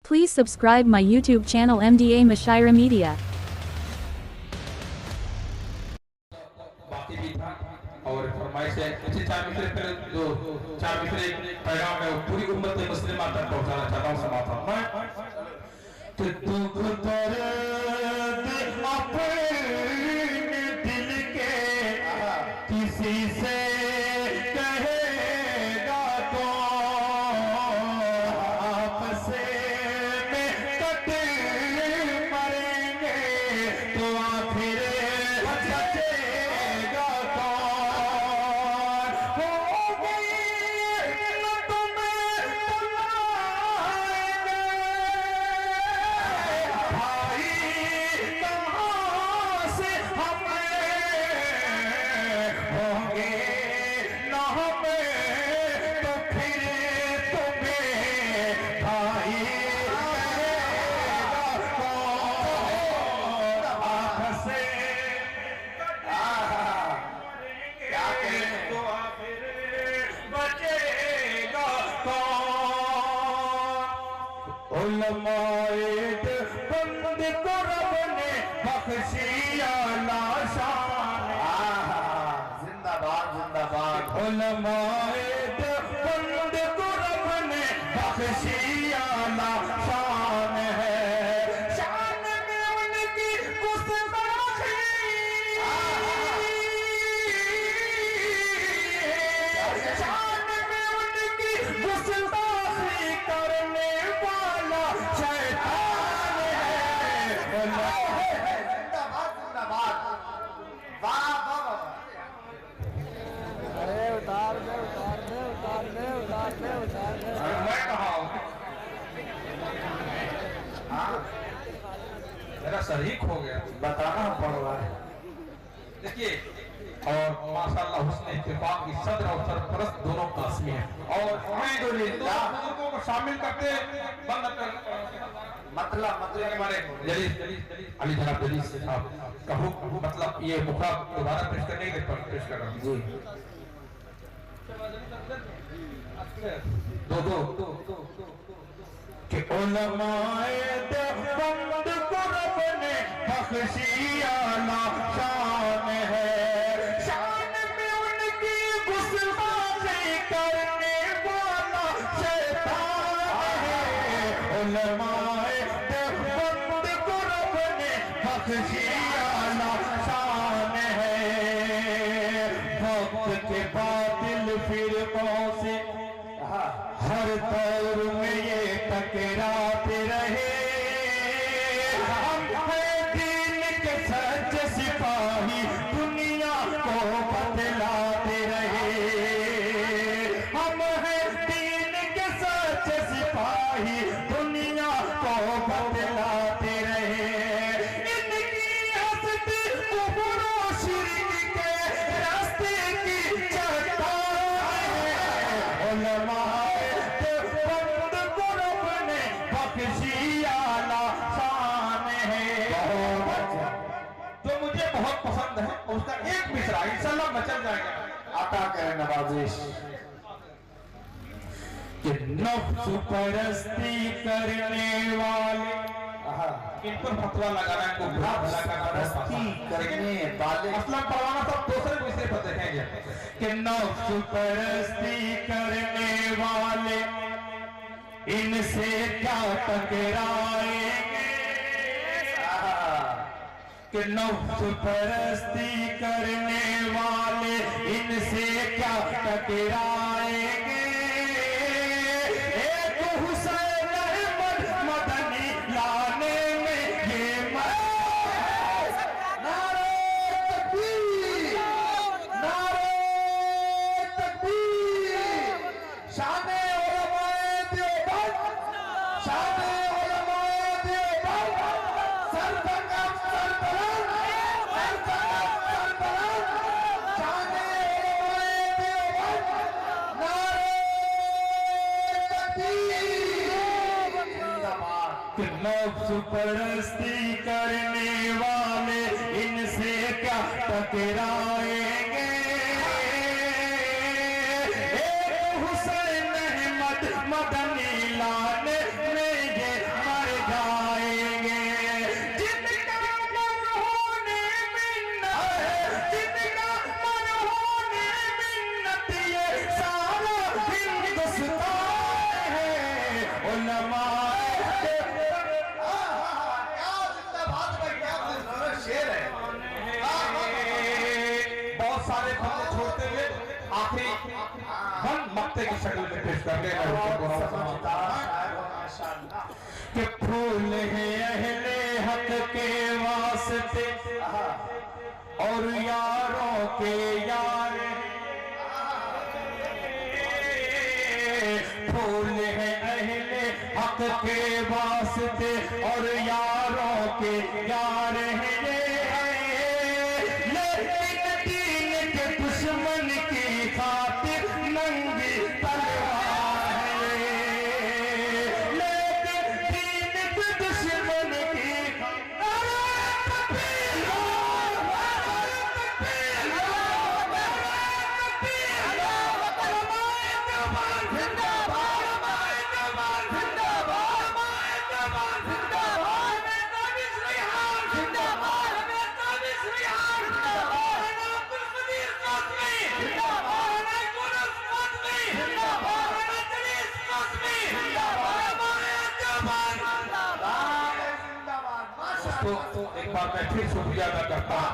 Please subscribe my YouTube channel MDA Mashaira Media. बाकी भी था और फरमाइश है अच्छे चार मिसरे पहले जो चार मिसरे पैगाम है पूरी उम्मत मुस्लिमा तक पहुंचाना चाहता हूं समाता मैं कि दुख दर्द अपने दिल के किसी से कहेगा तो आपस में कट मरेंगे तो आखिर बचेगा कौन होगी न तुम्हें बुलाएंगे भाई कहाँ से हमें होंगे न हमें तो फिर तुम्हें भाई कहेगा कौन आँख से क्या कहें तो आखिर बचेगा कौन उलमाए बंद को रब ने बख्शिया लाशान जिंदाबाद जिंदाबाद। उलमाए बंद को रब ने बख्शिया लाशान है शान में उनकी गुस्ताखी शान में उनकी गुस्ताखी करने वाला शैतान है जिंदाबाद जिंदाबाद। वाह वाह वाह। अरे उतार दे उतार दे उतार दे उतार दे उतार दे। और मैं कहा हूं मेरा शरीक हो गया बताना पड़ रहा है। देखिए और माशाल्लाह हुस्न इत्तेफाक की सदर और सरपरस्त दोनों कास्मी हैं और अल्हम्दुलिल्लाह बुजुर्गों को शामिल करते बंद कर मतलब हमारे जलील अली जनाब जलील साहब का हुक्म मतलब ये मुखरा दोबारा पेश करने के लिए पेश कर रहा हूं जी। दो कि उलमाए देवबंद को रब ने बख्शिया लाशान है शान में उनकी गुस्ताखी करने वाला शैतान है उलमाए देवबंद को रब ने बख्शिया लाशान है वक्त के बातिल फिरकों से हर दौर में ये टकराते रहे हम हैं दीन के सच्चे सिपाही दुनिया को बदलाते रहे हम हैं दीन के सच्चे सिपाही दुनिया को बदलाते रहे इनकी हस्ती कुफर और शिर्क के रास्ते की चट्टान है उलमाए देवबंद को रब ने बख्शिया लाशान है जो मुझे बहुत पसंद है उसका एक मिसरा इंशाल्लाह बचल जाएगा आता करें नवाजिश। कि नफ्स परस्ती करने वाले इन पर फतवा लगाना इनको बुरा भला करना परस्ती करने वाले मसला पढ़वाना सब दूसरे मिसरे पर देखेंगे कि नफ्स परस्ती करने वाले इनसे क्या टकराएंगे कि नफ्स परस्ती करने वाले इनसे क्या टकराएंगे एक हुसैन अहमद मदनी लाने में ये नारे तकबीर नारे तकबीर। शाने उलमाए देवबंद शाने उलमाए देवबंद सरबलंद सरबलंद सरबलंद सरबलंद शाने उलमाए देवबंद नारे तकबीर। जिंदाबाद। कि नफ्स परस्ती करने वाले इनसे क्या टकराएंगे एक हुसैन अहमद मदनी लाने में ये आखिरी बंद मक्ते की शक्ल में पेश कर रहे कि फूल है अहले हक के वास्ते और यारों के यार, फूल है अहले हक के वास्ते और यारों के यार हैं, लेकिन दीन के दुश्मन की खातिर नंगी तलवार है, लेकिन दीन के दुश्मन की तो एक बार मैं फिर शुक्रिया अदा करता हूँ।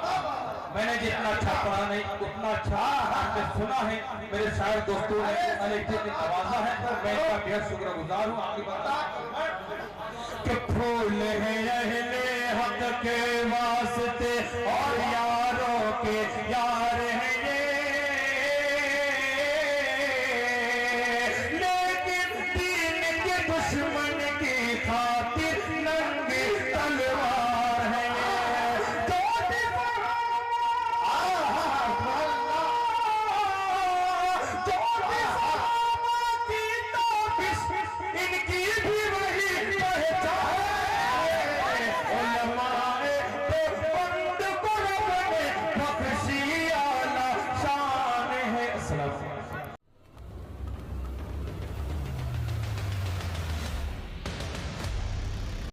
मैंने जितना अच्छा पढ़ा नहीं उतना अच्छा आपने सुना है, मेरे शायर दोस्तों ने अनेक ने नवाजा है, तो मैं इसका बेहद शुक्रगुजार हूँ। आगे बढ़ता कि फूल है अहले हक के वास्ते और यारों के यार हैं, लेकिन दीन के दुश्मन की खातिर नंगी तलवार है। इनकी भी वही पहचान है, उलमाए तो बंद को बने बख्शी आला शान है।